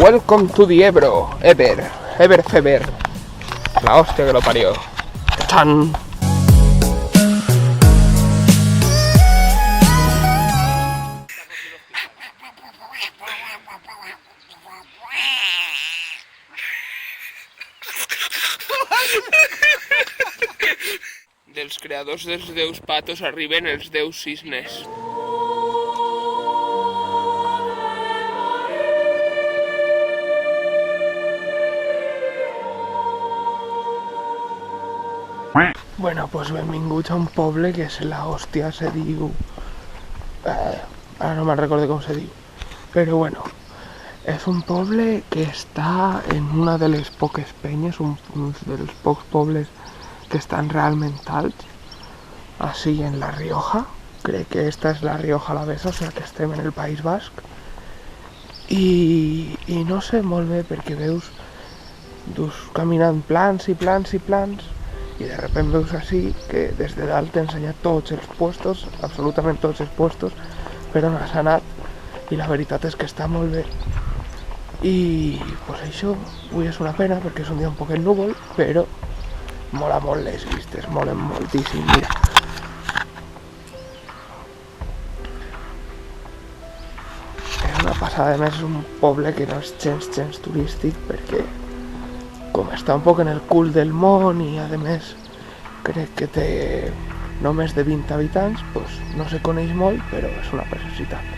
Welcome to the Ebro. Ever Feber. La hostia que lo parió. ¡Chan! Dels creadors dels déus patos arriben els déus cisnes. Bueno, pues benvinguts a un poble que és la hòstia, se diu... ara no me'n recordo com se diu. Però bueno, és un poble que està en una de les poques penyes, un dels pocs pobles que estan realment alts, així en La Rioja. Crec que esta és La Rioja Alavesa, o sigui que estem en el País Basc. I no sé molt bé perquè veus caminant plans i plans i plans, i de repente veus així que des de dalt t'ensenya tots els puestos, absolutament tots els puestos, per on has anat, i la veritat és que està molt bé. I pues això, avui és una pena perquè és un dia un poquet núvol, però mola molt les vistes, molen moltíssim, mira. És una passada, a més és un poble que no és gens turístic perquè com està un poc en el cul del món i a més crec que té només de 20 habitants, pues no se coneix molt, però és una preciositat.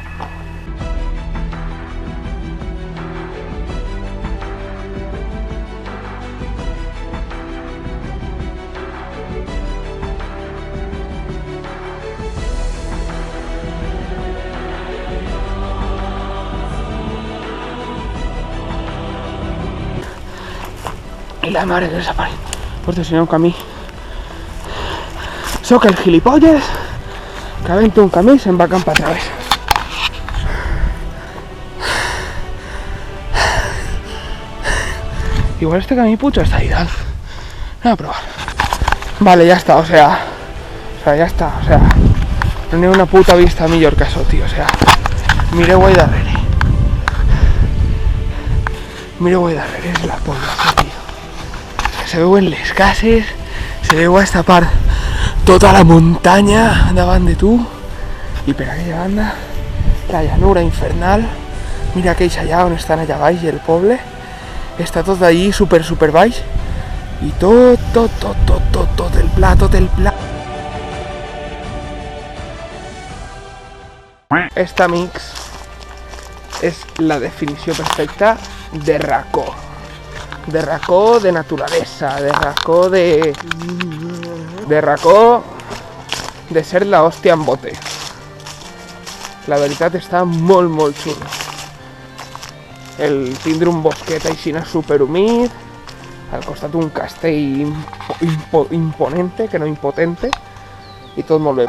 I la mare que s'ha parit, pues si no un camí. Soc el gilipolles que aventa un camí i se'n va camp a través. Igual este camí puto está ahí dalt. Voy a probar. Vale, ya está, o sea, ya está, o sea, no hay una puta vista millor que això, tío, o sea, mireu ahí darrere. Mireu ahí darrere, és la població, tío. Se veuen les cases, se veu aquesta part tota la muntanya davant de tu, i per aquella banda la llanura infernal. Mira aquells allà on estan allà baix el poble, està tot allí super baix, i tot el pla. Esta, amics, és la definició perfecta de racó. De racó de naturalesa, de racó de racó de ser la hòstia en bote. La veritat està molt xulo. El tindre un bosquet així superhumit, al costat un castell imponente, que no impotente, i tot molt bé.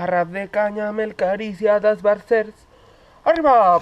Arrap de canya amb el carícia dels barcers. Arriba!